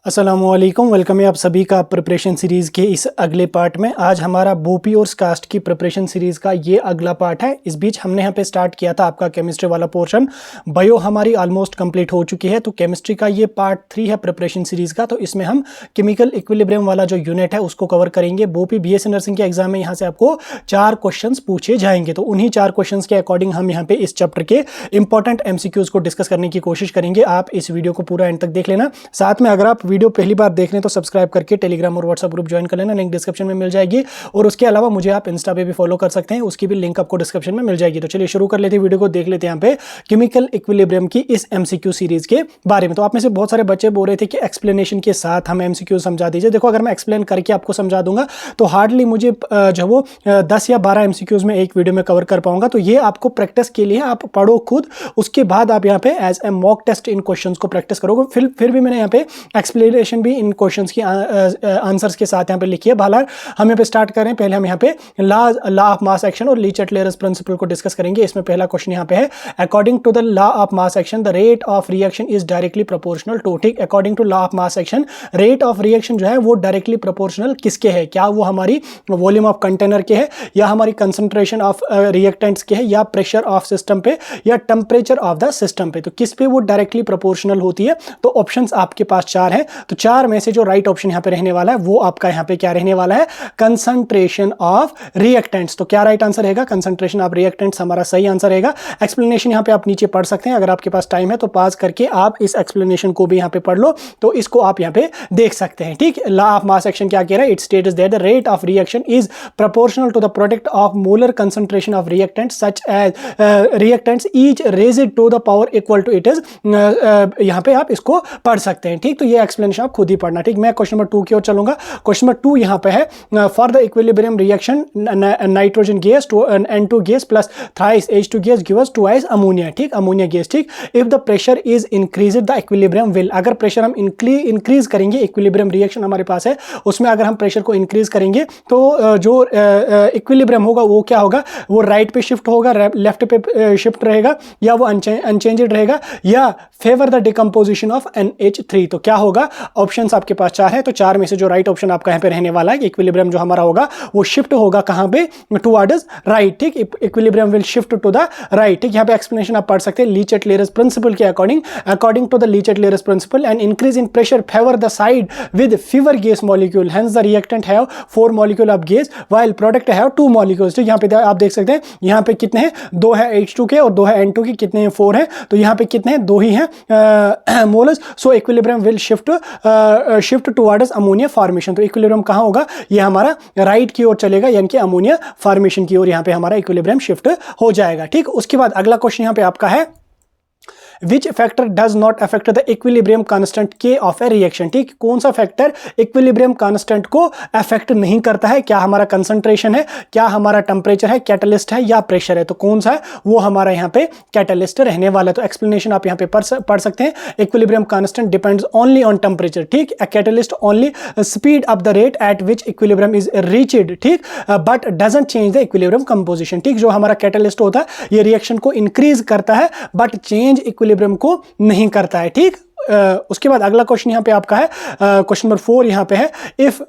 अस्सलामुअलैकुम, वेलकम है आप सभी का प्रिपरेशन सीरीज़ के इस अगले पार्ट में। आज हमारा बोपी और कास्ट की प्रिपरेशन सीरीज़ का ये अगला पार्ट है। इस बीच हमने यहाँ पे स्टार्ट किया था आपका केमिस्ट्री वाला पोर्शन। बायो हमारी ऑलमोस्ट कंप्लीट हो चुकी है, तो केमिस्ट्री का ये पार्ट 3 है प्रिपरेशन सीरीज़ का। तो इसमें हम केमिकल इक्विलिब्रियम वाला जो यूनिट है उसको कवर करेंगे। बोपी बीएससी नर्सिंग के एग्जाम में यहाँ से आपको 4 क्वेश्चन पूछे जाएंगे, तो उन्हीं 4 क्वेश्चन के अकॉर्डिंग हम यहाँ पे इस चैप्टर के इंपॉर्टेंट एमसीक्यूज को डिस्कस करने की कोशिश करेंगे। आप इस वीडियो को पूरा एंड तक देख लेना। साथ में अगर आप वीडियो पहली बार देख रहे हैं तो सब्सक्राइब करके टेलीग्राम और व्हाट्सएप ग्रुप ज्वाइन कर लेना, लिंक डिस्क्रिप्शन में मिल जाएगी। और उसके अलावा मुझे आप इंस्टा पे भी फॉलो कर सकते हैं, उसकी भी लिंक आपको डिस्क्रिप्शन में मिल जाएगी। तो चलिए शुरू कर लेते हैं, वीडियो को देख लेते हैं यहाँ पे केमिकल इक्विलिब्रियम की इस एमसीक्यू सीरीज के बारे में। तो आप में से बहुत सारे बच्चे बोल रहे थे कि एक्सप्लेनेशन के साथ हम एमसीक्यू समझा दीजिए। देखो, अगर मैं एक्सप्लेन करके आपको समझा दूंगा तो हार्डली मुझे जो वो 10 या 12 एमसीक्यूज में एक वीडियो में कवर कर पाऊंगा। तो ये आपको प्रैक्टिस के लिए, आप पढ़ो खुद, उसके बाद आप यहाँ पे एज ए मॉक टेस्ट इन क्वेश्चंस को प्रैक्टिस करोगे। फिर भी मैंने यहाँ पे एक्सप्लेनेशन भी इन क्वेश्चंस की आंसर्स के साथ यहाँ पे लिखी है। बाहर हम यहाँ पे स्टार्ट करें, पहले हम यहाँ पे लॉ ऑफ मास एक्शन और लीचेट-लेयर्स प्रिंसिपल को डिस्कस करेंगे। इसमें पहला क्वेश्चन यहाँ पे है, according to the law of mass action the rate of reaction is directly proportional to. ठीक, according to law of mass action rate of reaction जो है वो डायरेक्टली प्रोपोर्शनल किसके है? क्या वो हमारी वॉल्यूम ऑफ कंटेनर के है, या हमारी कंसंट्रेशन ऑफ रिएक्टेंट्स के है, या प्रेशर ऑफ सिस्टम पे, या टेम्परेचर ऑफ द सिस्टम पे? तो किस पे वो डायरेक्टली प्रोपोर्शनल होती है? तो ऑप्शंस आपके पास 4 हैं। तो 4 में से जो राइट ऑप्शन यहाँ पे रहने वाला है वो आपका यहाँ पे क्या रहने वाला है? Concentration of reactants. तो क्या राइट आंसर रहेगा? कंसंट्रेशन ऑफ रिएक्टेंट्स हमारा सही आंसर रहेगा। एक्सप्लेनेशन यहाँ पे आप नीचे पढ़ सकते हैं, अगर आपके पास टाइम है तो पास करके आप इस एक्सप्लेनेशन को भी यहाँ पे पढ़ लो, तो इसको आप यहाँ पे देख सकते हैं। ठीक, लॉ ऑफ मास एक्शन क्या कह रहा है? It states that the rate of reaction is proportional to the product of molar concentration of reactants such as reactants each raised to the power equal to it is. यहाँ पे आप इसको पढ़ सकते हैं। ठीक, तो ये एक्सप्लेनेशन आप खुद ही पढ़ना। ठीक, मैं क्वेश्चन नंबर 2 की ओर चलूंगा। क्वेश्चन नंबर 2 यहाँ पे है, for the equilibrium reaction nitrogen gas to N2 gas plus thrice H2 gas gives twice ammonia. ठीक, अमोनिया गैस। ठीक, if the pressure is increased the equilibrium will. अगर प्रेशर हम increase करेंगे, इक्विलिब्रियम रिएक्शन हमारे पास है, उसमें अगर हम प्रेशर को इंक्रीज करेंगे तो जो इक्विलिब्रियम होगा वो क्या होगा? वो राइट पे शिफ्ट होगा, लेफ्ट पे शिफ्ट रहेगा, या वो अनचेंज्ड रहेगा, या favour the decomposition of NH3। तो क्या होगा? ऑप्शंस आपके पास 4 है, तो 4 में से जो राइट ऑप्शन आपका यहाँ पे रहने वाला है, इक्विलिब्रियम जो हमारा होगा वो शिफ्ट होगा कहाँ पे? Towards right. ठीक, equilibrium will shift to the right. ठीक, यहाँ पे एक्सप्लेनेशन आप पढ़ सकते हैं लीचेट-लेयर्स प्रिंसिपल के according to the Le Chatelier's principle and increase in pressure favour the side with fewer gas molecule, hence the reactant have 4 molecule of gas while product have 2 molecules. ठीक, यहाँ पे आप देख सकते हैं, यहाँ पे कितने हैं? 2 है H2 के और 2 है N2 के, कितने हैं? 4 हैं। तो यहाँ पे कितने हैं? 2 ही हैं moles. So equilibrium will shift towards ammonia formation. तो इक्विलिब्रियम कहाँ होगा? ये हमारा राइट की ओर चलेगा, यानी कि अमोनिया फॉर्मेशन की ओर यहाँ पे हमारा इक्विलिब्रियम शिफ्ट हो जाएगा। ठीक, उसके बाद अगला क्वेश्चन यहाँ पे आपका है, Which factor does not affect the equilibrium constant K of a reaction? ठीक, कौन सा फैक्टर इक्विलिब्रियम कांस्टेंट को अफेक्ट नहीं करता है? क्या हमारा कंसंट्रेशन है, क्या हमारा टेम्परेचर है, कैटलिस्ट है, या प्रेशर है? तो कौन सा है? वो हमारा यहाँ पे कैटलिस्ट रहने वाला है। तो एक्सप्लेनेशन आप यहाँ पे पढ़ सकते हैं, equilibrium constant depends only on temperature. ठीक, catalyst only speed up the rate at which equilibrium is reached. ठीक, but doesn't change the equilibrium composition. ठीक, जो हमारा कैटलिस्ट होता है ये रिएक्शन को इंक्रीज करता है बट चेंज इक्विलिब्रियम को नहीं करता है। ठीक, उसके बाद अगला क्वेश्चन यहाँ पे आपका है, क्वेश्चन नंबर 4 यहाँ पे है, इफ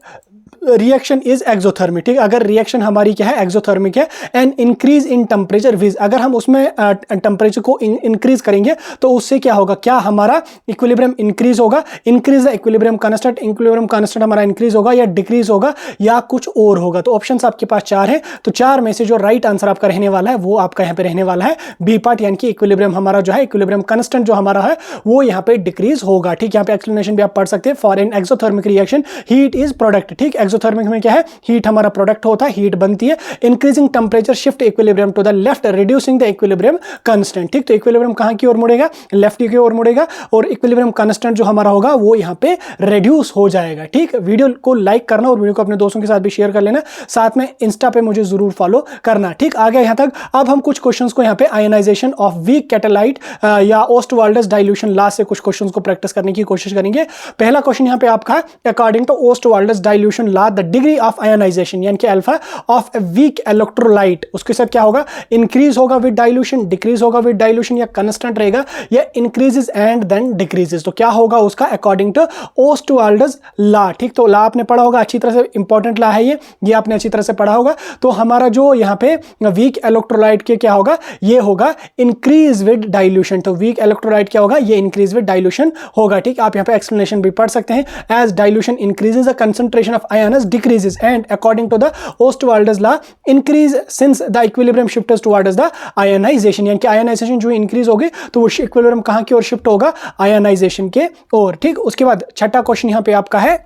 रिएक्शन इज एक्सोथर्मिक। ठीक, अगर रिएक्शन हमारी क्या है? एक्सोथर्मिक है, and increase in temperature which, अगर हम उसमें टेम्परेचर को इंक्रीज करेंगे तो उससे क्या होगा? क्या हमारा इक्विलिब्रियम इंक्रीज होगा? Increase the equilibrium constant, equilibrium constant हमारा इंक्रीज होगा या डिक्रीज होगा या कुछ और होगा? तो ऑप्शंस आपके पास 4 है, तो 4 में से जो राइट आंसर आपका रहने वाला है वो आपका यहाँ पे रहने वाला है बी पार्ट, यानी कि इक्विलिब्रियम हमारा जो है, इक्विलिब्रियम कांस्टेंट जो हमारा है वो यहाँ पे डिक्रीज होगा। ठीक, यहाँ पे एक्सप्लेनेशन भी आप पढ़ सकते हैं, for an exothermic reaction heat is product. ठीक, एक्सोथर्मिक में क्या है? हीट हमारा प्रोडक्ट होता है, हीट बनती है। Increasing temperature shift equilibrium to the left reducing the equilibrium constant. ठीक, तो इक्विलिब्रियम कहां की ओर मुड़ेगा? लेफ्ट की ओर मुड़ेगा, और इक्विलिब्रियम कांस्टेंट जो हमारा होगा वो यहाँ पे रिड्यूस हो जाएगा। ठीक, वीडियो को लाइक करना और वीडियो को अपने दोस्तों के साथ भी शेयर कर लेना, साथ में इंस्टा पे मुझे जरूर फॉलो करना। ठीक, आ गया यहाँ तक। अब हम कुछ क्वेश्चंस को यहाँ पे आयनाइजेशन ऑफ वीक कैटालाइट या ओस्टवाल्डस डाइल्यूशन लॉ से कुछ क्वेश्चंस को प्रैक्टिस करने की कोशिश करेंगे। पहला क्वेश्चन यहाँ पे आपका है, according to Ostwald's dilution law the degree of ionization यानी कि alpha of a weak electrolyte, उसके साथ क्या होगा, इंक्रीज होगा विद डाइल्यूशन, डिक्रीज होगा विद डाइल्यूशन, या कांस्टेंट रहेगा, या इंक्रीजेस एंड देन डिक्रीजेस। तो क्या होगा उसका, अकॉर्डिंग टू ओस्टवाल्डस लॉ। ठीक, तो लॉ आपने पढ़ा होगा अच्छी तरह से, इंपॉर्टेंट लॉ है ये आपने अच्छी तरह से पढ़ा होगा। तो हमारा जो यहाँ पे वीक इलेक्ट्रोलाइट के क्या होगा, ये होगा इंक्रीज विद डाइल्यूशन। तो वीक इलेक्ट्रोलाइट क्या होगा, ये इंक्रीज विद डाइल्यूशन होगा। ठीक, आप यहाँ पे एक्सप्लेनेशन भी पढ़ सकते हैं, as dilution increases the concentration of ions decreases and according to the Ostwald's law increase since the equilibrium shifts towards the ionization, यानी कि आयनाइजेशन जो इंक्रीज होगी तो वो इक्विलिब्रियम कहां की ओर शिफ्ट होगा, आयनाइजेशन के ओर। ठीक, उसके बाद छठा क्वेश्चन यहां पे आपका है,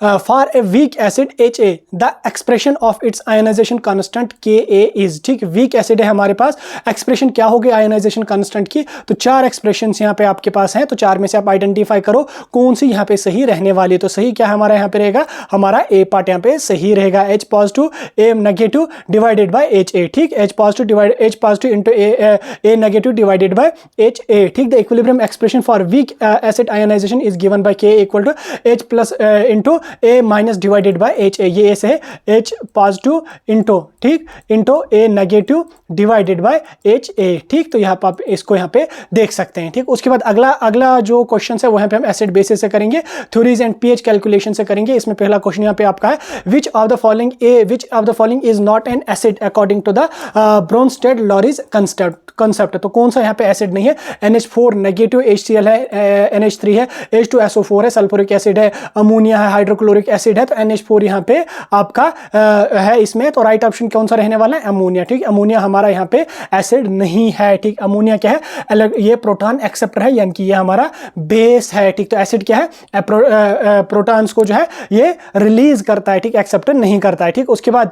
for a weak acid HA the expression of its ionisation constant Ka is. ठीक, वीक एसिड है हमारे पास, एक्सप्रेशन क्या होगी आयनाइजेशन कांस्टेंट की, तो चार एक्सप्रेशंस यहां पे आपके पास हैं, तो चार में से आप आइडेंटिफाई करो कौन सी यहां पे सही रहने वाली है। तो सही क्या हमारा यहां पे रहेगा, हमारा ए पार्ट यहां पे सही रहेगा, H positive A negative divided by HA। ठीक, H positive into A negative divided by HA। ठीक, the equilibrium expression for weak acid ionisation is given by K equal to H plus into A minus divided by HA। ये ऐसे है H positive into, ठीक, into A negative divided by HA। ठीक, तो यहाँ पर आप इसको यहाँ पे देख सकते हैं। ठीक, उसके बाद अगला जो क्वेश्चन है वो यहाँ पे हम एसिड बेसिस से करेंगे, थ्योरीज एंड पीएच कैलकुलेशन से करेंगे। इसमें पहला क्वेश्चन यहाँ पे आपका है, which of the following is not an acid according to the Bronsted Lowry's concept. तो कौन सा यहाँ पे एसिड नहीं है, NH4 नेगेटिव, HCl है, NH3 है, H2SO4 है, सल्फ्यूरिक एसिड है, अमोनिया है, हाइड्रोक्लोरिक एसिड है, तो NH4 यहाँ पे आपका है इसमें। तो राइट ऑप्शन कौन सा रहने वाला है, अमोनिया। ठीक, अमोनिया हमारा यहाँ पे एसिड नहीं है। ठीक, अमोनिया क्या है, ये प्रोटॉन एक्सेप्टर है, यानी कि ये हमारा बेस है। ठीक, तो एसिड क्या है, प्रोटॉन्स को जो है ये रिलीज करता है, ठीक, एक्सेप्टर नहीं करता है। ठीक, उसके बाद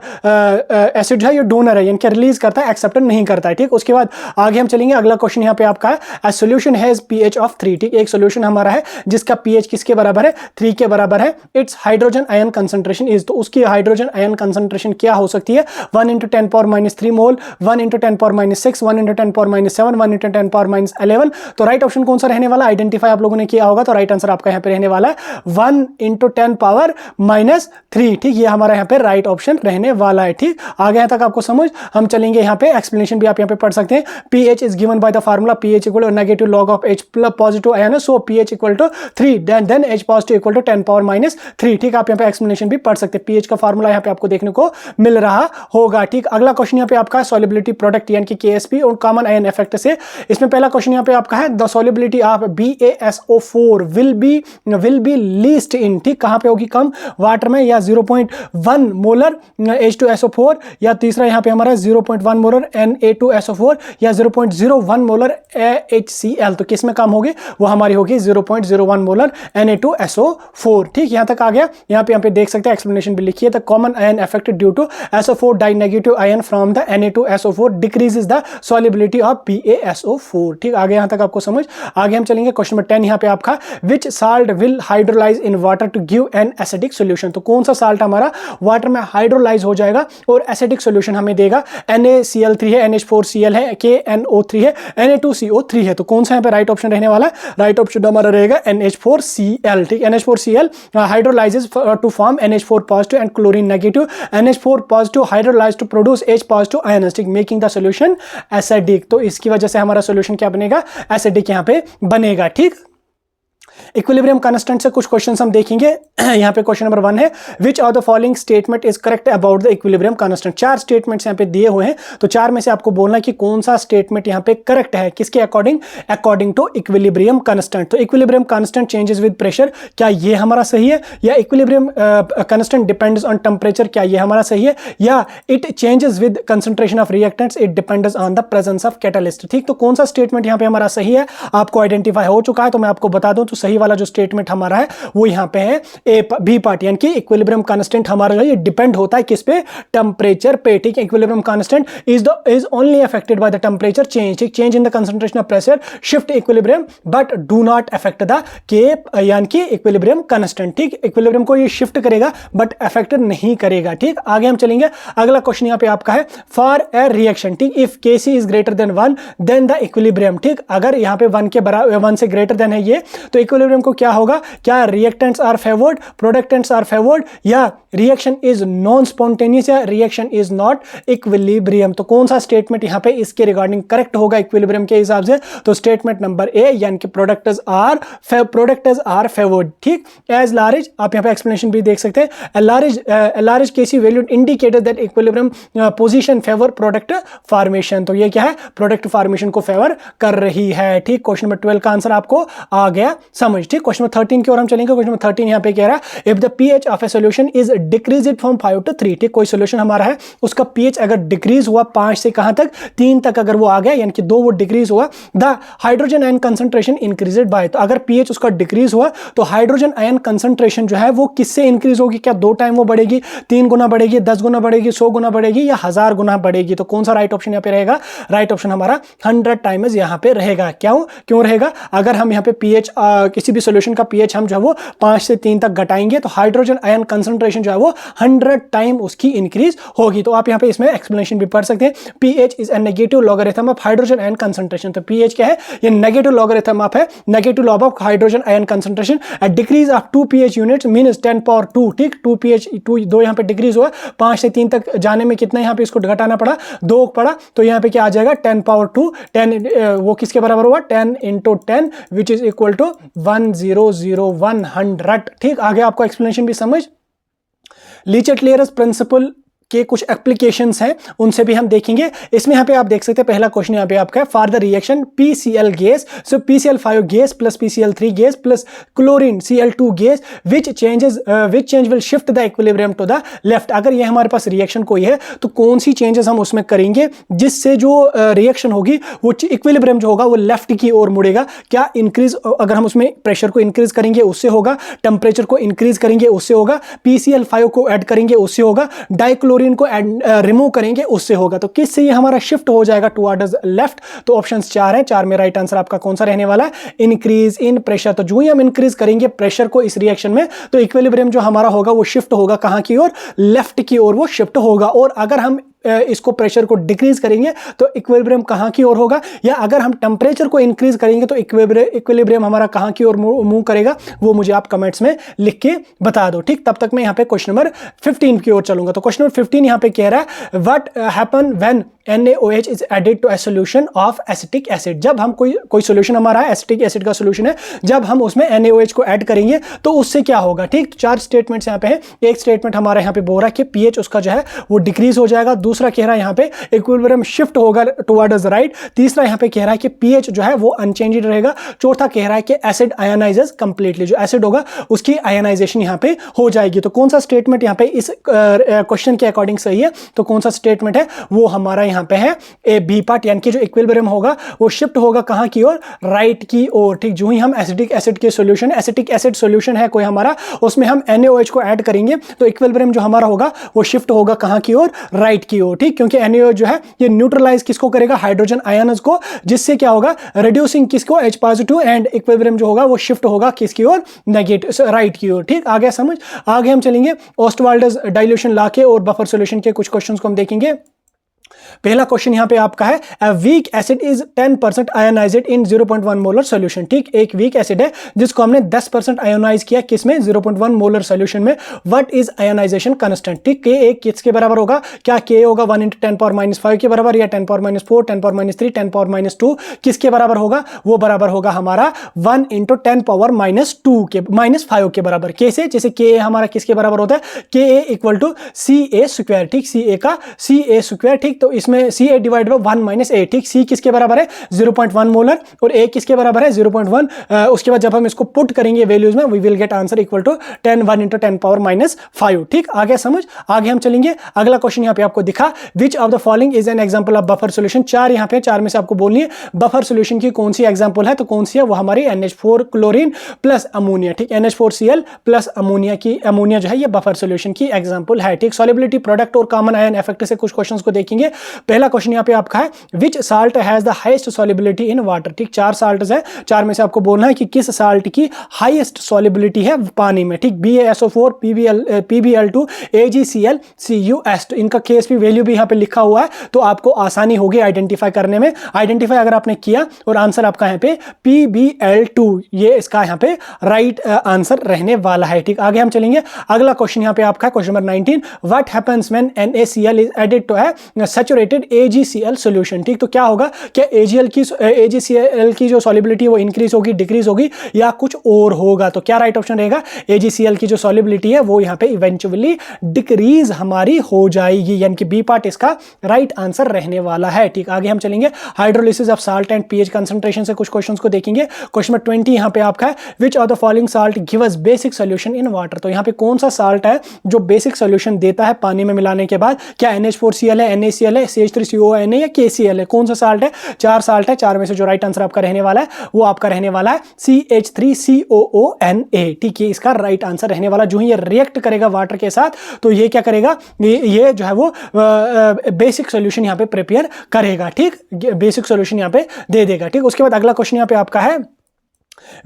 एसिड है ये डोनर है, यानी कि रिलीज करता है, एक्सेप्टर नहीं करता है। ठीक, उसके बाद आगे हम चलेंगे, अगला क्वेश्चन यहाँ पे आपका है, a solution has pH of 3। ठीक, एक सॉल्यूशन हमारा है जिसका pH किसके बराबर है, 3 के बराबर है, it's hydrogen ion concentration is. तो उसकी हाइड्रोजन आयन कंसंट्रेशन क्या हो सकती है, 1 × 10⁻³ मोल, 1 × 10⁻6, 1 × 10⁻7, 1 × 10⁻11। तो राइट ऑप्शन कौन सा रहने वाला, आइडेंटिफाई आप लोगों ने किया होगा, तो राइट आंसर आपका यहाँ पे रहने वाला है 1 × 10⁻³ ठीक, ये हमारा यहाँ पे राइट ऑप्शन रहने वाला है। ठीक, आगे यहाँ तक आपको समझ, हम चलेंगे यहाँ पे एक्सप्लेनेशन भी आप यहाँ पे पढ़ सकते हैं। pH is given by the formula pH equal to negative log of H plus positive ion, so pH equal to 3 then H positive equal to 10⁻³ ठीक, आप यहाँ पे एक्सप्लेनेशन भी पढ़ सकते हैं। pH का फार्मूला यहाँ पे आपको देखने को मिल रहा होगा। ठीक, अगला क्वेश्चन यहाँ पे आपका सॉल्युबिलिटी प्रोडक्ट यानी कि KSP और कॉमन आयन इफेक्ट से। इसमें पहला क्वेश्चन यहाँ पे आपका है, the solubility of BaSO4 will be least in. ठीक, कहाँ पे होगी, कम, वाटर में, या 0.1 मोलर H2SO4, या तीसरा यहाँ पे हमारा 0.1 मोलर Na2SO4, या 0.01 मोलर HCl। तो किस में कम होगी, वो हमारी होगी 0.01 मोलर Na2SO4। ठीक, यहाँ तक आ गया। यहाँ पे देख सकते हैं, एक्सप्लेनेशन भी लिखी है, the common ion effect due to SO4 dinegative ion from the Na2SO4 decreases the solubility of BaSO4। ठीक, आगे यहाँ तक आपको समझ। आगे हम चलेंगे क्वेश्चन नंबर 10 यहाँ पे आपका, which salt will hydrolyze in water to give an acidic solution. तो कौन सा साल्ट हमारा वाटर में हाइड्रोलाइज हो जाएगा और एसिडिक सोल्यूशन हमें देगा। NaCl3 है, NH4Cl है, KNO3 है, Na2CO3 है। तो कौन सा यहाँ पे राइट ऑप्शन रहने वाला है, राइट ऑप्शन हमारा रहेगा NH4Cl। ठीक, NH4Cl hydrolyzes to form NH4 positive and chlorine negative, NH4 positive hydrolyze to produce H positive ion, ठीक, मेकिंग द सोल्यूशन एसिडिक। तो इसकी वजह से हमारा सोल्यूशन क्या बनेगा, एसिडिक यहाँ पे बनेगा। ठीक, इक्विलिब्रियम कांस्टेंट से कुछ क्वेश्चंस हम देखेंगे। यहाँ पे क्वेश्चन नंबर 1 है, which of the following statement is correct about the equilibrium constant. 4 statements यहाँ पे दिए हुए हैं, तो 4 में से आपको बोलना है कि कौन सा स्टेटमेंट यहाँ पे करेक्ट है, किसके according, according to equilibrium constant. तो equilibrium constant changes with pressure, क्या ये हमारा सही है, या equilibrium constant depends on temperature, क्या ये हमारा सही है, या it changes with concentration of reactants, it depends on the presence of catalyst. ठीक, तो कौन सा स्टेटमेंट यहाँ पे हमारा सही है, आपको आइडेंटिफाई हो चुका है, तो मैं आपको बता दूं, तो सही वाला जो स्टेटमेंट हमारा है वो यहाँ पे है बी पार्ट, यानी कि इक्विलिब्रियम कांस्टेंट हमारा जो ये डिपेंड होता है किस पे, टेम्परेचर पे। ठीक, equilibrium constant is only affected by the temperature change. ठीक, change in the concentration of pressure shift equilibrium but do not affect the K, यानी कि इक्विलिब्रियम कांस्टेंट। ठीक, इक्विलिब्रियम को ये शिफ्ट करेगा बट अफेक्ट नहीं करेगा। ठीक, आगे हम चलेंगे, अगला क्वेश्चन यहाँ पे आपका है, फॉर ए रिएक्शन, ठीक, if Kc is greater than 1 then the equilibrium. ठीक, अगर यहाँ पे 1 के बराबर, 1 से ग्रेटर देन है ये, तो इक्विलिब्रियम को क्या होगा, क्या reactants are favoured, products are favoured, या रिएक्शन इज नॉन स्पॉन्टेनियस, या रिएक्शन इज नॉट इक्विलिब्रियम। तो कौन सा स्टेटमेंट यहां पे इसके रिगार्डिंग करेक्ट होगा इक्विलिब्रियम के हिसाब से? तो स्टेटमेंट नंबर ए, यानी कि प्रोडक्ट्स आर फेवर्ड। ठीक, एज लार्ज, आप यहां पे एक्सप्लेनेशन भी देख सकते हैं, large KC valued indicator that equilibrium position favour product formation. तो ये क्या है, प्रोडक्ट फॉर्मेशन को फेवर कर रही है। ठीक, क्वेश्चन नंबर 12 का आंसर आपको आ गया समझ। ठीक, क्वेश्चन नंबर 13 की ओर हम चलेंगे। क्वेश्चन नंबर 13 यहां पे कह रहा है, if the pH of a solution is decreased from 5 to 3। ठीक, कोई सॉल्यूशन हमारा है, उसका पीएच अगर डिक्रीज हुआ 5 से कहां तक, 3 तक अगर वो आ गया, यानी कि 2 वो डिक्रीज हुआ, the hydrogen ion concentration increased by. तो अगर पीएच उसका डिक्रीज हुआ तो हाइड्रोजन आयन कंसंट्रेशन जो है वो किससे इंक्रीज होगी? क्या 2 टाइम वो बढ़ेगी, 3 गुना बढ़ेगी, 10 गुना बढ़ेगी, 100 गुना बढ़ेगी, या 1000 गुना बढ़ेगी? तो कौन सा राइट ऑप्शन यहां पे रहेगा? राइट ऑप्शन हमारा 100 टाइम्स यहां पे रहेगा। क्यों रहेगा? अगर हम यहां पे पीएच किसी भी सॉल्यूशन का पीएच हम जो है वो 5 से 3 तक घटाएंगे तो हाइड्रोजन आयन कंसंट्रेशन जो है वो 100 टाइम उसकी इंक्रीज होगी। तो आप यहां पे इसमें एक्सप्लेनेशन भी पढ़ सकते हैं, pH is a negative logarithm of hydrogen ion concentration. तो पीएच क्या है? ये नेगेटिव लॉगरिथम ऑफ है, negative log of hydrogen ion concentration. A decrease of 2 pH units means 10 power 2। ठीक, 2 pH 2 यहां पे डिक्रीज हुआ, 5 से 3 तक जाने में कितना यहां पे इसको घटाना पड़ा? 2 पड़ा। तो यहां पे क्या आ जाएगा? 10 पावर 2, 10 वो किसके बराबर हुआ? 10 into 10 which is equal to 100,100। ठीक, आगे आपको एक्सप्लेनेशन भी समझ। लीचेट-क्लेयर्स प्रिंसिपल के कुछ एप्लीकेशंस हैं, उनसे भी हम देखेंगे। इसमें यहाँ पे आप देख सकते हैं, पहला क्वेश्चन यहाँ पे आपका है, for the reaction PCl gas, so PCl5 gas plus PCl3 gas plus chlorine Cl2 gas which change will shift the equilibrium to the left. अगर ये हमारे पास रिएक्शन कोई है तो कौन सी चेंजेस हम उसमें करेंगे जिससे जो रिएक्शन होगी वो इक्विलिब्रियम जो होगा वो लेफ्ट की ओर मुड़ेगा? क्या इंक्रीज, अगर हम उसमें प्रेशर को इंक्रीज करेंगे उससे होगा, टेम्परेचर को इंक्रीज करेंगे उससे होगा, PCl5 को ऐड करेंगे उससे होगा, डाइक्लोरीन को रिमूव करेंगे उससे होगा। तो किससे ये हमारा शिफ्ट हो जाएगा टुवर्ड्स लेफ्ट? तो ऑप्शंस 4 हैं, 4 में राइट आंसर आपका कौन सा रहने वाला है? Increase in pressure. तो जो ही हम इंक्रीज करेंगे प्रेशर को इस रिएक्शन में तो इक्विलिब्रियम जो हमारा होगा वो शिफ्ट होगा कहां की ओर? लेफ्ट की ओर वो शिफ्ट होगा। और अगर हम इसको प्रेशर को डिक्रीज करेंगे तो इक्विलिब्रियम कहां की ओर होगा? या अगर हम टेम्परेचर को इंक्रीज करेंगे तो इक्विलिब्रियम हमारा कहां की ओर मूव करेगा? वो मुझे आप कमेंट्स में लिख के बता दो। ठीक, तब तक मैं यहां पे क्वेश्चन नंबर 15 की ओर चलूंगा। तो क्वेश्चन नंबर 15 यहां पे कह रहा है, what happen when NaOH is added to a solution of acetic acid. जब हम कोई सॉल्यूशन हमारा है, एसिटिक एसिड का सॉल्यूशन है, जब हम उसमें NaOH को ऐड करेंगे तो उससे क्या होगा? ठीक, तो 4 स्टेटमेंट्स यहां पे हैं। एक स्टेटमेंट हमारा यहां पे बोल रहा है कि पीएच उसका जो है वो डिक्रीज हो जाएगा। दूसरा कह रहा है यहां पे इक्विलिब्रियम शिफ्ट होगा टुवर्ड्स राइट। तीसरा यहां पे कह रहा है कि पीएच जो है वो अनचेंज्ड रहेगा। चौथा कह रहा है कि एसिड आयनाइजेस कंप्लीटली, जो एसिड होगा उसकी आयनाइजेशन यहां पे हो जाएगी। तो कौन सा स्टेटमेंट यहां पे इस क्वेश्चन के अकॉर्डिंग सही है? तो कौन सा स्टेटमेंट है वो हमारा यहां पे है ए बी पार्ट, यानी कि जो इक्विलिब्रियम होगा वो शिफ्ट होगा कहां की ओर? राइट की ओर। ठीक, जो ही हम एसिटिक एसिड के सॉल्यूशन, एसिटिक एसिड सॉल्यूशन है कोई हमारा, उसमें हम NaOH को ऐड करेंगे तो इक्विलिब्रियम जो हमारा होगा वो शिफ्ट होगा कहां की ओर? राइट की ओर। ठीक, क्योंकि NaOH जो है ये न्यूट्रलाइज किसको करेगा? हाइड्रोजन आयन्स को, जिससे क्या होगा? रिड्यूसिंग किसको? H पॉजिटिव, एंड इक्विलिब्रियम जो होगा वो शिफ्ट होगा किसकी ओर? नेगेटिव, राइट की ओर। ठीक, आगे समझ। आगे हम चलेंगे ऑस्टवाल्डर्स डाइल्यूशन लॉ के और बफर सॉल्यूशन के कुछ क्वेश्चंस को हम देखेंगे। पहला क्वेश्चन यहां पे आपका है, a weak acid is 10% ionised in 0.1 molar solution. ठीक, एक वीक एसिड है जिसको हमने 10% आयोनाइज किया किसमें? 0.1 मोलर सॉल्यूशन में। What is ionisation constant? ठीक, के एक किसके बराबर होगा? क्या के होगा 1 × 10⁻⁵ के बराबर, या 10⁻⁴, 10⁻3, 10⁻2 किसके बराबर होगा? वो बराबर होगा हमारा 1 × 10⁻² के -5 के बराबर। कैसे? जैसे के हमारा किसके बराबर होता है? के इक्वल टू CA²। ठीक, CA का CA²। ठीक, तो इसमें CA डिवाइड बाय 1 - A। ठीक, C किसके बराबर है? 0.1 मोलर, और A किसके बराबर है? 0.1। उसके बाद जब हम इसको पुट करेंगे वैल्यूज में, we will get answer equal to 1 × 10⁻⁵। ठीक, आगे समझ। आगे हम चलेंगे। अगला क्वेश्चन यहां पे आपको दिखा, विच of the following is an example of buffer solution. 4 यहां पे, 4 में से आपको बोलनी है बफर सॉल्यूशन की कौन सी एग्जांपल है। तो कौन सी है? वो हमारी NH4 क्लोरीन प्लस अमोनिया। ठीक, NH4Cl प्लस अमोनिया की, अमोनिया जो है ये बफर सॉल्यूशन की एग्जांपल है। ठीक, सॉल्युबिलिटी, प्रोडक्ट और कॉमन आयन इफेक्ट से कुछ क्वेश्चंस को देखेंगे। चलेंगे। पहला क्वेश्चन यहाँ पे आपका है which salt has the highest solubility in water. ठीक, 4 साल्ट्स है, 4 में से आपको बोलना है कि किस साल्ट की हाईएस्ट सॉल्युबिलिटी है पानी में। ठीक, BaSO4, PbL2, AgCl, CuS। तो इनका KSP वैल्यू भी यहाँ पे लिखा हुआ है, तो आपको आसानी होगी आइडेंटिफाई करने में। आइडेंटिफाई अगर आपने किया और आंसर आपका यहाँ पे PbL2, ये इसका यहाँ पे राइट आंसर रहने वाला है। ठीक, आगे हम चलेंगे। अगला क्वेश्चन यहाँ पे आपका है question number 19, what happens when NaCl is added to a saturated AgCl solution. ठीक, तो क्या होगा, क्या AgCl की जो सॉल्युबिलिटी है वो इंक्रीज होगी, डिक्रीज होगी या कुछ और होगा। तो क्या राइट ऑप्शन रहेगा, AgCl की जो सॉल्युबिलिटी है वो यहाँ पे इवेंचुअली डिक्रीज हमारी हो जाएगी, यानी कि बी पार्ट इसका राइट आंसर रहने वाला है। ठीक, आगे हम चलेंगे। Hydrolysis of salt and pH concentration से कुछ क्वेश्चंस को देखेंगे। क्वेश्चन नंबर 20 यहाँ पे आपका है which of the following salt give us basic solution in water. तो यहाँ पे कौन सा साल्ट है जो बेसिक सॉल्यूशन देता है पानी में मिलाने के बाद। क्या NH4Cl है, NaCl है, CH3COO है या KCl है, कौन सा साल्ट है। 4 साल्ट है, 4 में से जो राइट आंसर आपका रहने वाला है वो आपका रहने वाला है CH3COONA। ठीक है, इसका राइट आंसर रहने वाला। जो ही ये रिएक्ट करेगा वाटर के साथ तो ये क्या करेगा, ये जो है वो बेसिक सॉल्यूशन यहाँ पे प्रिपेयर करेगा। ठीक, बेसिक सॉल्यूशन यहाँ पे दे देगा। ठीक, उसके बाद अगला क्वेश्चन यहाँ पे आपका है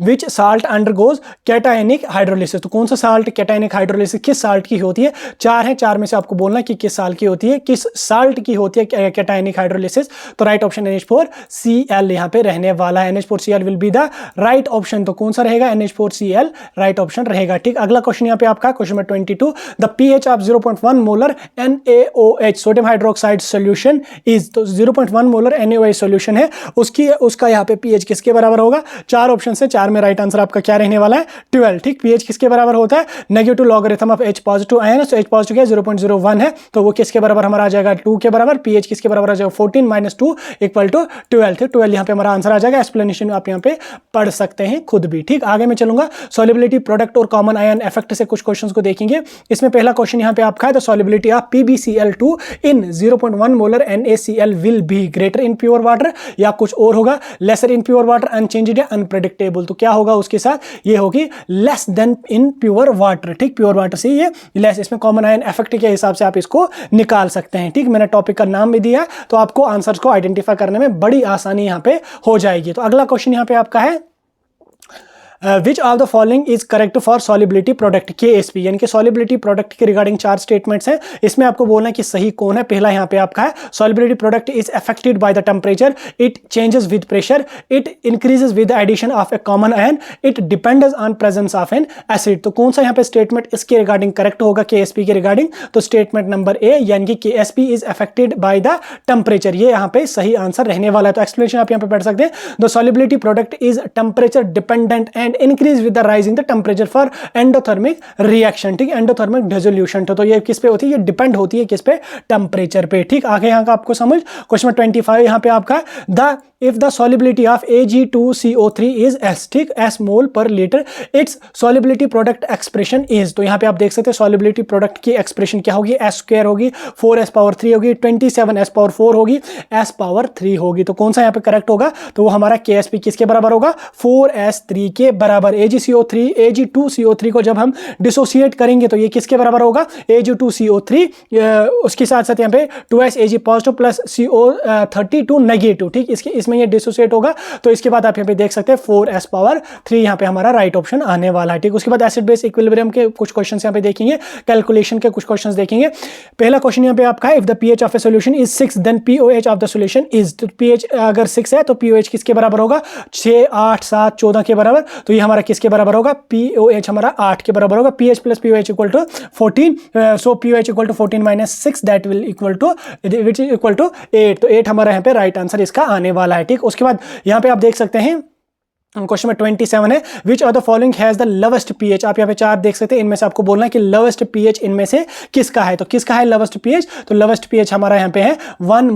which salt undergoes cationic hydrolysis. तो कौन सा साल्ट कैटायनिक हाइड्रोलिसिस किस साल्ट की होती है। 4 है, 4 में से आपको बोलना कि किस साल्ट की होती है, किस साल्ट की होती है कैटायनिक हाइड्रोलिसिस। तो राइट ऑप्शन NH4Cl यहाँ पे रहने वाला है। NH4Cl will be the right option. तो कौन सा रहेगा, NH4Cl राइट ऑप्शन रहेगा। ठीक, अगला क्वेश्चन यहाँ पे आपका question number 22, the pH of 0.1 molar NaOH sodium hydroxide solution is. तो 0.1 मोलर NaOH सोल्यूशन है, उसका यहाँ पे pH किसके बराबर होगा। 4 ऑप्शन से 4 में राइट आंसर आपका क्या रहने वाला है, 12। ठीक, pH किसके बराबर होता है, negative logarithm of H positive ion. तो H पॉजिटिव क्या 0.01 है, तो वो किसके बराबर हमारा आ जाएगा, 2 के बराबर। pH किसके बराबर आ जाएगा, 14 - 2 = 12। 12 यहाँ पे हमारा आंसर आ जाएगा। एक्सप्लेनेशन आप यहाँ पे पढ़ सकते हैं खुद भी। ठीक, आगे मैं चलूंगा। सॉल्युबिलिटी प्रोडक्ट और कॉमन आयन इफेक्ट से कुछ क्वेश्चंस को देखेंगे। इसमें पहला क्वेश्चन यहाँ पे आपका है the solubility of PbCl2 in 0.1 molar NaCl will be greater in pure water या कुछ और होगा, lesser in pure water, unchanged या अनप्रेडिक्टेबल। तो क्या होगा उसके साथ, ये होगी less than in pure water. ठीक, प्योर वाटर से ये लेस। इसमें कॉमन आयन इफेक्ट के हिसाब से आप इसको निकाल सकते हैं। ठीक, मैंने टॉपिक का नाम भी दिया तो आपको आंसर्स को आइडेंटिफाई करने में बड़ी आसानी यहाँ पे हो जाएगी। तो अगला क्वेश्चन यहाँ पे आपका है which of the following is correct for solubility product KSP, यानी कि सॉल्युबिलिटी प्रोडक्ट के रिगार्डिंग 4 स्टेटमेंट्स हैं। इसमें आपको बोलना है कि सही कौन है। पहला यहाँ पे आपका है solubility product is affected by the temperature, it changes with pressure, it increases with the addition of a common ion, it depends on presence of an acid. तो कौन सा यहाँ पे स्टेटमेंट इसके रिगार्डिंग करेक्ट होगा KSP के regarding, तो statement number A यानी कि KSP is affected by the temperature, ये यहाँ पे सही आंसर रहने वाला है। तो एक्सप्लेनेशन आप यहाँ पे पढ़ सकते हैं, the solubility product is temperature dependent and increase with the rising the temperature for endothermic reaction. ठीक, एंडोथर्मिक डिसोल्यूशन। तो ये किस पे होती है, ये डिपेंड होती है किस पे, टेम्परेचर पे। ठीक, आगे यहाँ का आपको समझ। क्वेश्चन 25 यहाँ पे आपका the if the solubility of Ag2CO3 is S, ठीक, S mole per litre, it's solubility product expression is. तो यहाँ पे आप देख सकते हैं सॉल्युबिलिटी प्रोडक्ट की एक्सप्रेशन क्या होगी, S² होगी, 4s⁻³ होगी, 27s⁻4 होगी, s⁻3 होगी। तो कौन सा यहाँ पे करेक्ट होगा, तो वो हमारा KSP किसके बराबर होगा, 4s3 के बराबर। Ag2CO3 को जब हम डिसोसिएट करेंगे तो ये किसके बराबर होगा, Ag2CO3, उसके साथ साथ यहाँ पे 2s Ag positive plus CO32 negative. ठीक, इसमें ये डिसोसिएट होगा। तो इसके बाद आप यहाँ पे देख सकते हैं 4s⁻3 यहाँ पे हमारा राइट ऑप्शन आने वाला है। ठीक, उसके बाद एसिड बेस इक्विलिब्रियम के कुछ क्वेश्चन यहाँ पे देखेंगे, कैलकुलेशन के कुछ क्वेश्चन देखेंगे। पहला क्वेश्चन यहाँ पे आपका है if the pH of a solution is 6 then pOH of the solution is. तो pH अगर 6 है तो pOH किसके बराबर होगा, 6, 8, 7, 14 के बराबर। तो ये हमारा किसके बराबर होगा, pOH हमारा 8 के बराबर होगा। pH plus pOH equal to 14, so pOH equal to 14 - 6 that will equal to 8। तो 8 हमारा यहाँ पे राइट आंसर इसका आने वाला है। ठीक, उसके बाद यहाँ पे आप देख सकते हैं क्वेश्चन में 27 है which of the following has the lowest pH। आप यहाँ पे 4 देख सकते हैं, इनमें से आपको बोलना है कि लोवेस्ट pH इनमें से किसका है। तो किसका है लोवेस्ट pH, तो लोवेस्ट pH हमारा यहाँ पे है 1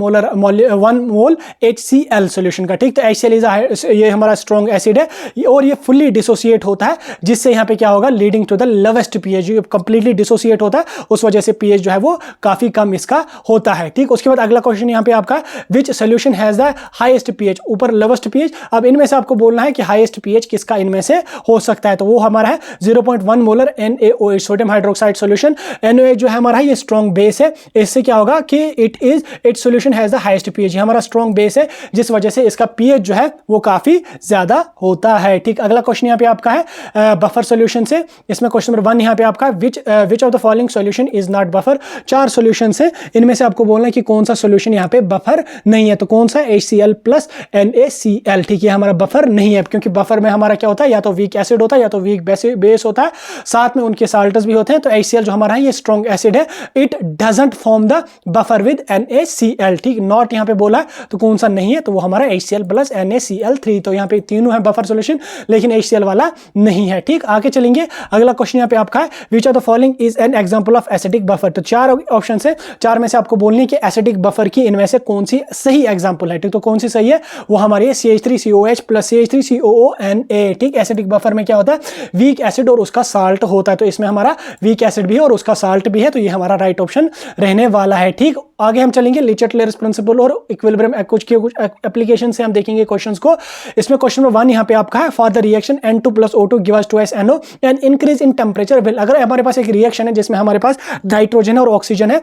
मोल HCl सॉल्यूशन का। ठीक, तो HCl ये हमारा स्ट्रॉन्ग एसिड है और ये फुल्ली डिसोसिएट होता है, जिससे यहाँ पे क्या होगा, leading to the lowest pH। ये कंप्लीटली डिसोसिएट होता है, उस वजह से pH जो है वो काफी कम इसका होता है। ठीक, उसके बाद अगला क्वेश्चन यहाँ पे आपका which solution has the highest pH, ऊपर लोवेस्ट pH। अब इनमें से आपको बोलना है कि हाईएस्ट पीएच किसका इनमें से हो सकता है, तो वो हमारा है 0.1 molar NaOH sodium hydroxide solution. NaOH जो है हमारा ये स्ट्रॉन्ग बेस है, इससे क्या होगा कि it solution has the highest pH, हमारा स्ट्रॉन्ग बेस है जिस वजह से इसका पीएच जो है वो काफी ज्यादा होता है। ठीक, अगला क्वेश्चन यहाँ पे आपका है बफर सॉल्यूशन से। इसमें क्वेश्चन नंबर 1 यहाँ पे आपका विच of the following solution is not buffer. 4 solution है, इनमें से आपको बोलना है कि कौन सा सॉल्यूशन यहाँ पे बफर नहीं है, तो कौन सा HCl प्लस NaCl। ठीक है, हमारा बफर नहीं है क्योंकि बफर में हमारा क्या होता है, या तो वीक एसिड होता है या तो वीक बेस होता है, साथ में उनके साल्टर्स भी होते हैं। तो HCl जो हमारा है ये स्ट्रॉन्ग एसिड है, it doesn't form the buffer with NaCl। ठीक, नॉट यहाँ पे बोला है तो कौन सा नहीं है, तो वो हमारा HCl प्लस NaCl3। तो यहाँ पे तीनों है बफर सॉल्यूशन लेकिन HCl वाला नहीं है। ठीक, आगे चलेंगे, अगला क्वेश्चन यहाँ पे आपका है which of the following is an example of acidic buffer. तो 4 ऑप्शन है, 4 में से आपको बोलनी है कि एसिडिक बफर की इनमें से कौन सी सही एग्जांपल है। ठीक, तो कौन सी सही है, वो हमारी CH3COH प्लस CH3COONA। ठीक, एसिडिक बफर में क्या होता है, वीक एसिड और उसका साल्ट होता है, तो इसमें हमारा वीक एसिड भी है और उसका साल्ट भी है, तो ये हमारा राइट ऑप्शन रहने वाला है। ठीक, आगे हम चलेंगे लीचेट-क्लेरस प्रिंसिपल और इक्विलिब्रियम कुछ एप्लीकेशन से हम देखेंगे क्वेश्चंस को। इसमें क्वेश्चन नंबर 1 यहाँ पे आपका है for the reaction N2 + O2 give us 2S NO and increase in temperature will. अगर हमारे पास एक रिएक्शन है जिसमें हमारे पास नाइट्रोजन और ऑक्सीजन है,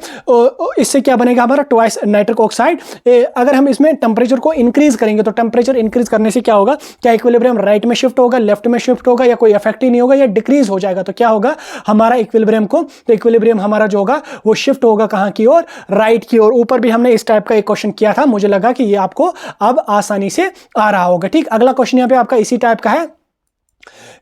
इससे क्या बनेगा हमारा 2S नाइट्रिक ऑक्साइड। अगर हम इसमें टेम्परेचर को इंक्रीज करेंगे तो टेम्परेचर इंक्रीज करने से क्या होगा, क्या इक्विलिब्रियम राइट में शिफ्ट होगा, लेफ्ट में शिफ्ट होगा, या कोई इफेक्ट ही नहीं होगा, या डिक्रीज हो जाएगा। तो क्या होगा हमारा इक्विलिब्रियम को, तो इक्विलिब्रियम हमारा जो होगा वो शिफ्ट होगा कहां की ओर, राइट की ओर। ऊपर भी हमने इस टाइप का एक क्वेश्चन किया था, मुझे लगा कि ये आपको अब आसानी से आ रहा होगा। ठीक, अगला क्वेश्चन यहाँ पे आपका इसी टाइप का है,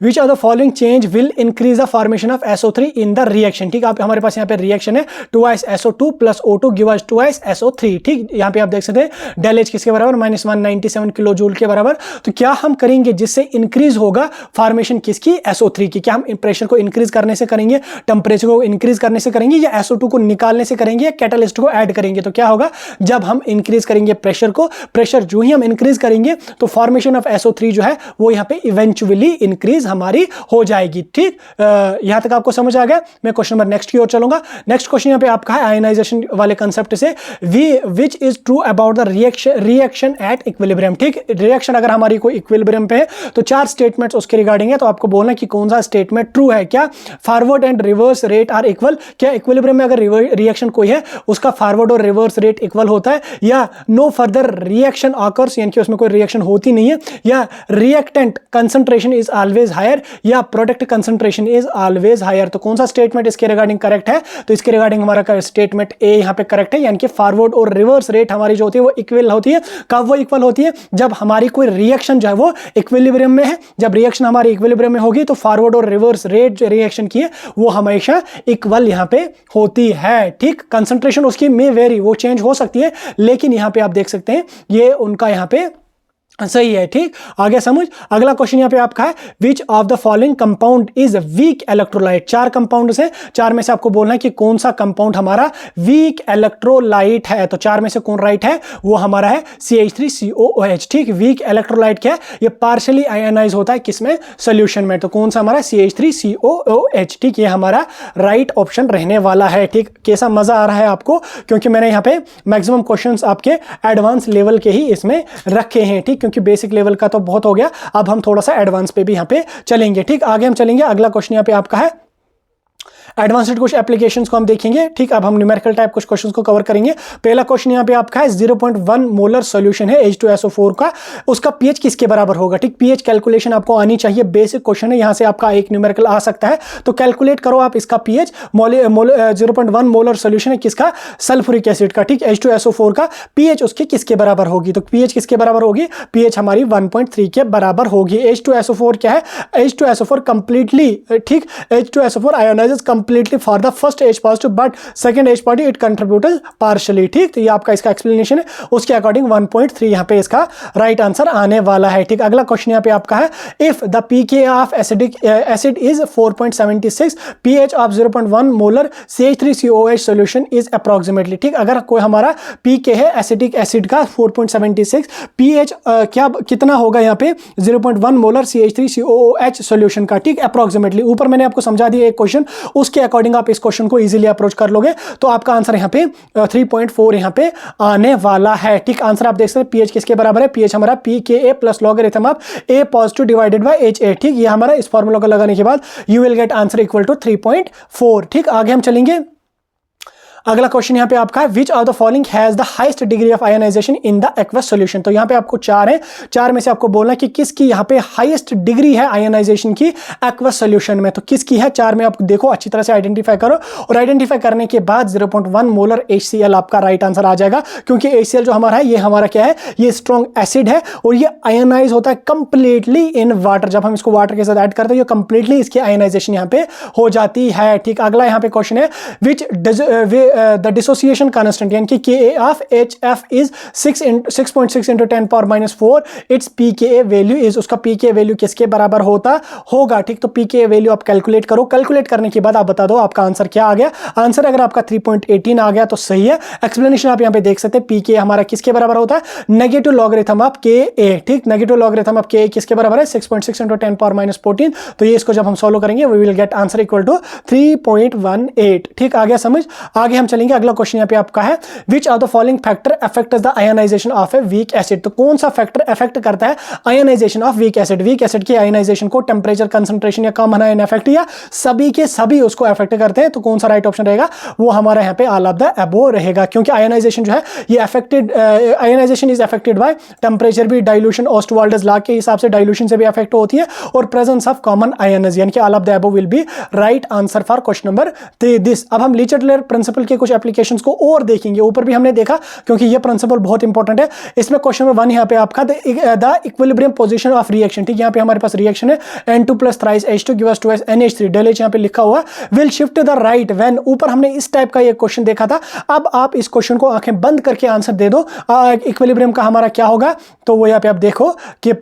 Which of the following change will increase the formation of SO3 in the reaction। ठीक, आप हमारे पास यहाँ पे रिएक्शन है 2SO2 + O2 give us 2SO3। ठीक, यहाँ पे आप देख सकते हैं डेल H किसके बराबर, -197 किलो जूल के बराबर। तो क्या हम करेंगे जिससे इंक्रीज होगा फॉर्मेशन किसकी, SO3 की। क्या हम प्रेशर को इंक्रीज करने से करेंगे, टेम्परेचर को इंक्रीज करने से करेंगे, या SO2 को निकालने से करेंगे, या कैटालिस्ट को ऐड करेंगे। तो क्या होगा जब हम इंक्रीज करेंगे प्रेशर को, प्रेशर जो ही हम इंक्रीज करेंगे तो फॉर्मेशन ऑफ SO3 जो है वो यहाँ पे इवेंचुअली इंक्रीज हमारी हो जाएगी। ठीक, यहां तक आपको समझ आ गया। मैं क्वेश्चन नंबर नेक्स्ट की ओर चलूंगा। नेक्स्ट क्वेश्चन यहां पे आपका है आयनाइजेशन वाले कंसेप्ट से, which is true about the reaction at equilibrium. ठीक, रिएक्शन अगर हमारी कोई इक्विलिब्रियम पे है तो 4 स्टेटमेंट्स उसके रिगार्डिंग है, तो आपको बोलना कि कौन सा स्टेटमेंट ट्रू है। क्या forward and reverse rate are equal, क्या इक्विलिब्रियम में अगर रिएक्शन कोई है उसका फॉरवर्ड और रिवर्स रेट इक्वल होता है, या नो फर्दर रिएक्शन ऑकर्स यानी कि उसमें कोई रिएक्शन होती नहीं है, या reactant concentration is always higher, या product concentration is always higher. तो कौन सा स्टेटमेंट इसके रिगार्डिंग करेक्ट है, तो इसके रिगार्डिंग हमारा स्टेटमेंट ए यहां पे करेक्ट है, यानी कि फॉरवर्ड और रिवर्स रेट हमारी जो होती है वो इक्वल होती है। कब वो इक्वल होती है, जब हमारी कोई रिएक्शन जो है वो इक्विलिब्रियम में है। जब रिएक्शन हमारी इक्विलिब्रियम में होगी तो फॉरवर्ड और रिवर्स रेट जो रिएक्शन की है वो हमेशा इक्वल यहां पे होती है। ठीक, कंसंट्रेशन उसकी में वेरी, वो चेंज हो सकती है, लेकिन यहां पे आप देख सकते हैं ये उनका यहां पे सही है। ठीक, आगे समझ। अगला क्वेश्चन यहां पे आपका है which of the following compound is weak electrolyte. 4 compound है, 4 में से आपको बोलना है कि कौन सा कंपाउंड हमारा वीक इलेक्ट्रोलाइट है। तो 4 में से कौन राइट है, वो हमारा है CH3COOH। ठीक, वीक इलेक्ट्रोलाइट क्या है, ये पार्शियली आयनाइज होता है किसमें, सोल्यूशन में। तो कौन सा हमारा CH3COOH। ठीक, ये हमारा राइट ऑप्शन रहने वाला है। ठीक, कैसा मजा आ रहा है आपको, क्योंकि मैंने यहाँ पे मैक्सिमम क्वेश्चंस आपके एडवांस लेवल के ही इसमें रखे हैं। ठीक, क्योंकि बेसिक लेवल का तो बहुत हो गया, अब हम थोड़ा सा एडवांस पे भी यहां पे चलेंगे। ठीक, आगे हम चलेंगे। अगला क्वेश्चन यहां पे आपका है एडवांस्ड कुछ एप्लीकेशंस को हम देखेंगे। ठीक, अब हम न्यूमेरिकल टाइप कुछ क्वेश्चंस को कवर करेंगे। पहला क्वेश्चन यहाँ पे आपका है 0.1 मोलर सॉल्यूशन है H2SO4 का, उसका पीएच किसके बराबर होगा। ठीक, पीएच कैलकुलेशन आपको आनी चाहिए, बेसिक क्वेश्चन है, यहां से आपका एक न्यूमेरिकल आ सकता है, तो कैलकुलेट करो आप इसका पीएच। 0.1 मोलर सॉल्यूशन है किसका, सल्फ्यूरिक एसिड का। ठीक, H2SO4 का पीएच उसके किसके बराबर होगी, तो पीएच किसके बराबर होगी, पीएच हमारी 1.3 के बराबर होगी। H2SO4 क्या है, H2SO4 कंप्लीटली, ठीक, H2SO4 ionises completely for the first H positive but second H positive it contributed partially। ठीक, तो ये आपका इसका एक्सप्लेनेशन है, उसके अकॉर्डिंग 1.3 यहाँ पे इसका राइट आंसर आने वाला है। ठीक, अगला क्वेश्चन यहाँ पे आपका है if the pK of acid is 4.76, pH of 0.1 molar CH3COH solution is approximately. ठीक, अगर कोई हमारा pK है एसिडिक एसिड का 4.76, pH क्या कितना होगा यहाँ पे 0.1 मोलर CH3COOH सॉल्यूशन का। ठीक, अप्रोक्सीमेटली ऊपर मैंने आपको समझा दिया एक क्वेश्चन, उस उसके अकॉर्डिंग आप इस क्वेश्चन को इजीली अप्रोच कर लोगे। तो आपका आंसर यहाँ पे 3.4 यहाँ पे आने वाला है। ठीक, आंसर आप देख सकते हैं पीएच किसके बराबर है, पीएच हमारा PKA plus logarithm of A positive divided by HA। ठीक, ये हमारा इस फॉर्मूला को लगाने के बाद you will get answer equal to 3.4। ठीक, आगे हम चलेंगे। अगला क्वेश्चन यहाँ पे आपका है which of the following has the highest degree of ionisation in the aqueous solution. तो यहाँ पे आपको चार है, चार में से आपको बोलना है कि किसकी यहाँ पे हाईएस्ट डिग्री है आयनाइजेशन की एक्वस सॉल्यूशन में। तो किसकी है, चार में आप देखो अच्छी तरह से आइडेंटिफाई करो, और आइडेंटिफाई करने के बाद 0.1 मोलर HCl आपका राइट आंसर आ जाएगा, क्योंकि HCl जो हमारा है ये हमारा क्या है, ये स्ट्रॉन्ग एसिड है और ये आयनाइज होता है कंप्लीटली इन वाटर। जब हम इसको वाटर के साथ ऐड करते हैं ये कंप्लीटली इसकी आयनाइजेशन यहाँ पे हो जाती है। ठीक, अगला यहाँ पे क्वेश्चन है विच the dissociation constant यानी कि Ka of HF is 6.6 into 10 power minus 4 its pKa value is, उसका pKa वैल्यू किसके बराबर होता होगा। ठीक, तो pKa वैल्यू आप कैलकुलेट करो, कैलकुलेट करने के बाद आप बता दो आपका आंसर क्या आ गया। आंसर अगर आपका 3.18 आ गया तो सही है। एक्सप्लेनेशन आप यहाँ पे देख सकते हैं, pKa हमारा किसके बराबर होता है, नेगेटिव लॉगरिथम ऑफ Ka। ठीक, नेगेटिव लॉगरिथम ऑफ Ka किसके बराबर है, 6.6 into 10 power minus 14। तो ये इसको जब हम सॉल्व करेंगे we will get answer equal to 3.18। ठीक, आ गया समझ। आगे हम चलेंगे, अगला क्वेश्चन यहाँ पे आपका है which of the following factor affect the ionisation of a weak acid. तो कौन सा फैक्टर अफेक्ट करता है ionisation of weak acid, weak acid की आयनाइजेशन को, टेंपरेचर, कंसंट्रेशन या कम होना इफेक्ट या सभी के सभी उसको अफेक्ट करते हैं। तो कौन सा राइट ऑप्शन रहेगा, वो हमारा यहाँ पे ऑल ऑफ द अबव रहेगा, क्योंकि आयनाइजेशन जो है ये affected, ionization is affected by temperature भी, डाइल्यूशन, ऑस्टवाल्डर्स लॉ के हिसाब से डाइल्यूशन से भी अफेक्ट होती है, और प्रेजेंस ऑफ कॉमन आयन्स, यानी कि all of the above will be right answer for question number 3। अब हम लीचेटलर प्रिंसिपल के कुछ एप्लीकेशंस को और देखेंगे, ऊपर भी हमने देखा क्योंकि ये प्रिंसिपल बहुत इंपॉर्टेंट है। इसमें क्वेश्चन नंबर 1 यहाँ पे आपका the equilibrium position of reaction. ठीक, यहाँ पे हमारे पास रिएक्शन है N2 plus thrice H2 give us 2s NH3 del H यहाँ पे लिखा हुआ will shift the right when, ऊपर हमने इस टाइप का ये क्वेश्चन देखा था। अब आप इस क्वेश्चन को आंखें बंद करके आंसर दे दो, इक्विलिब्रियम का हमारा क्या होगा। तो वो यहाँ पे आप देखो कि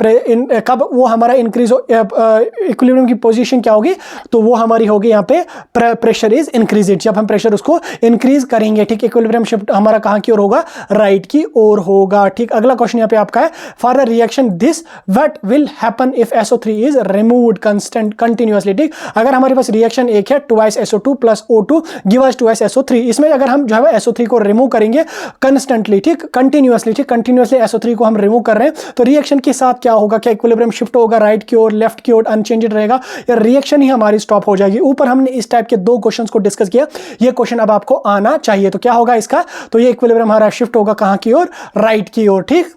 कब वो हमारा इंक्रीज, इक्विलिब्रियम की पोजीशन क्या होगी, तो वो हमारी होगी यहाँ पे प्रेशर इज इंक्रीज, जब हम प्रेशर उसको इंक्रीज करेंगे। ठीक, इक्विलिब्रियम शिफ्ट हमारा कहां की ओर होगा, राइट की ओर होगा। ठीक, अगला क्वेश्चन यहाँ पे आपका है for the reaction this what will happen if SO3 is removed continuously. ठीक, अगर हमारे पास रिएक्शन एक है 2s SO2 plus O2 give us 2s SO3, इसमें अगर हम जो है SO3 को रिमूव करेंगे कंस्टेंटली, ठीक, कंटिन्यूअसली, ठीक, कंटिन्यूअसली SO3 को हम रिमूव कर रहे हैं, तो रिएक्शन के साथ क्या होगा, क्या इक्विलिब्रियम शिफ्ट होगा राइट की ओर, लेफ्ट की ओर अनचेंज्ड रहेगा, या रिएक्शन ही हमारी स्टॉप हो जाएगी। ऊपर हमने इस टाइप के दो क्वेश्चंस को डिस्कस किया, ये क्वेश्चन अब आपको आना चाहिए। तो क्या होगा इसका, तो ये इक्विलिब्रियम हमारा शिफ्ट होगा कहां की ओर, राइट की ओर। ठीक,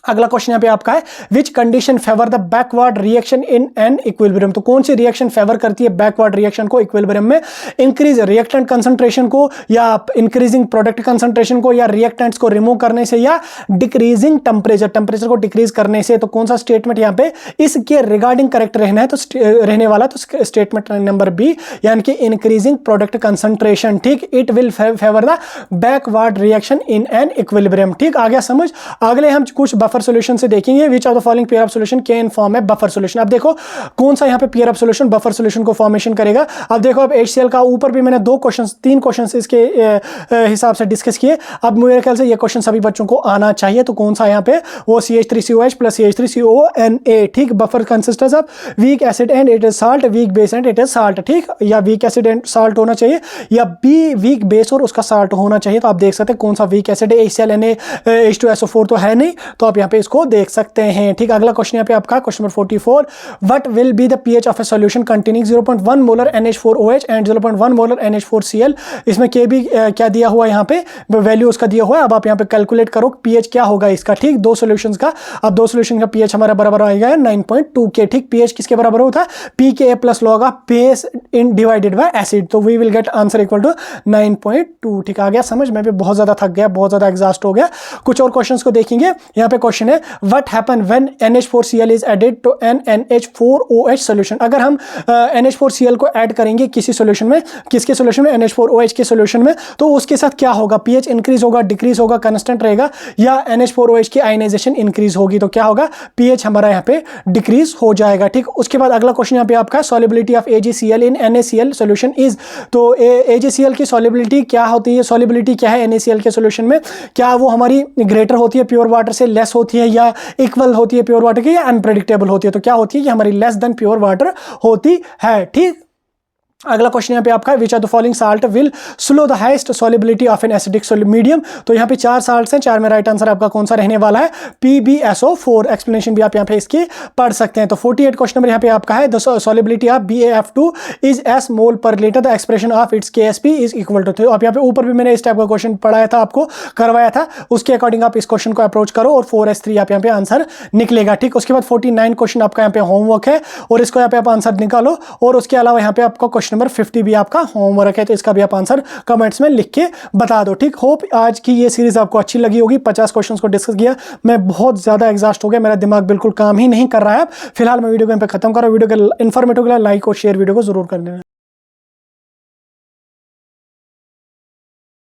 अगला क्वेश्चन यहाँ पे आपका है which condition favour the backward reaction in an equilibrium. तो कौन सी रिएक्शन फेवर करती है बैकवर्ड रिएक्शन को इक्विलिब्रियम में, इंक्रीज रिएक्टेंट कंसंट्रेशन को, या इंक्रीजिंग प्रोडक्ट कंसंट्रेशन को, या रिएक्टेंट्स को रिमूव करने से, या डिक्रीजिंग टेंपरेचर, टेंपरेचर को डिक्रीज करने से। तो कौन सा स्टेटमेंट यहाँ पे इसके रिगार्डिंग करेक्ट रहना है, तो रहने वाला तो स्टेटमेंट नंबर बी, यानी कि इंक्रीजिंग प्रोडक्ट कंसंट्रेशन। ठीक, it will favour the backward reaction in an equilibrium. ठीक, आ गया समझ। अगले हम कुछ बफर सॉल्यूशन से देखेंगे विच of the following pair of solution can form है बफर सॉल्यूशन। अब देखो कौन सा यहाँ पे pair of solution buffer solution को फॉर्मेशन करेगा। अब देखो, अब HCl का ऊपर भी मैंने तीन क्वेश्चंस इसके हिसाब से डिस्कस किए। अब मेरे ख्याल से ये क्वेश्चन सभी बच्चों को आना चाहिए। तो कौन सा यहाँ पे, वो CH3COH प्लस CH3CONA। ठीक, buffer consistence of weak acid and it is salt, weak base and it is salt. ठीक, या वीक एसिड एंड साल्ट होना चाहिए, या बी वीक बेस और उसका साल्ट होना चाहिए। तो आप देख सकते हैं कौन सा वीक एसिड है, HCl, Na, H2SO4 तो है नहीं, तो आप यहाँ पे इसको देख सकते हैं। ठीक, अगला क्वेश्चन यहाँ पे आपका question number 44 what will be the pH of a solution containing 0.1 molar NH4OH and 0.1 molar NH4Cl। इसमें के भी क्या दिया हुआ है, यहाँ पे वैल्यू उसका दिया हुआ है। अब आप यहाँ पे कैलकुलेट करो पीएच क्या होगा इसका। ठीक, दो सॉल्यूशंस का, अब दो सॉल्यूशन का पीएच हमारा बराबर आएगा 9.2 के। ठीक, पीएच किसके बराबर होता है, PKa plus log of base in divided by acid. तो we will get answer equal to 9.2। ठीक, आ गया समझ। मैं भी बहुत ज्यादा थक गया, बहुत ज्यादा एग्जॉस्ट हो गया। कुछ और क्वेश्चंस को देखेंगे। यहाँ पे क्वेश्चन है what happen when NH4Cl is added to an NH4OH solution. अगर हम NH4Cl को ऐड करेंगे किसी सॉल्यूशन में, किसके सॉल्यूशन में, NH4OH के सॉल्यूशन में, तो उसके साथ क्या होगा, पीएच इंक्रीज होगा, डिक्रीज होगा, कांस्टेंट रहेगा, या NH4OH की आयनाइजेशन इंक्रीज होगी। तो क्या होगा, पीएच हमारा यहाँ पे डिक्रीज हो जाएगा। ठीक, उसके बाद अगला क्वेश्चन यहाँ पे आपका solubility of AgCl in NaCl solution is. तो AgCl की सॉल्युबिलिटी क्या होती है, सॉल्युबिलिटी क्या है NaCl के सॉल्यूशन में, क्या वो हमारी ग्रेटर होती है प्योर वाटर से, लेस होती है, या इक्वल होती है प्योर वाटर की, या अनप्रेडिक्टेबल होती है। तो क्या होती है कि हमारी लेस देन प्योर वाटर होती है। ठीक, अगला क्वेश्चन यहाँ पे आपका है, which are the following salt will slow the highest solubility of an acidic medium. तो यहाँ पे 4 साल्ट्स हैं, 4 में राइट आंसर आपका कौन सा रहने वाला है, PbSO4। एक्सप्लेनेशन भी आप यहाँ पे इसकी पढ़ सकते हैं। तो 48 क्वेश्चन नंबर यहाँ पे आपका है, the solubility of BaF2 is s mole per litre, the expression of its KSP is equal to. आप यहाँ पे ऊपर भी मैंने इस टाइप का क्वेश्चन पढ़ाया था, आपको करवाया था, उसके अकॉर्डिंग आप इस क्वेश्चन को अप्रोच करो और 4s3 आप यहाँ पे आंसर निकलेगा। ठीक, उसके बाद 49 क्वेश्चन आपका यहाँ पे होमवर्क है और इसको यहाँ पे आप आंसर निकालो। और उसके अलावा यहाँ पे आपका क्वेश्चन नंबर 50 भी आपका होमवर्क है, तो इसका भी आप आंसर कमेंट्स में लिख के बता दो। ठीक, होप आज की ये सीरीज आपको अच्छी लगी होगी। 50 क्वेश्चंस को डिस्कस किया, मैं बहुत ज्यादा एग्जॉस्ट हो गया, मेरा दिमाग बिल्कुल काम ही नहीं कर रहा है। फिलहाल मैं वीडियो को यहाँ पे खत्म कर रहा हूँ। वीडियो के इन्फॉर्मेटिव के लिए लाइक और शेयर वीडियो को जरूर कर देना।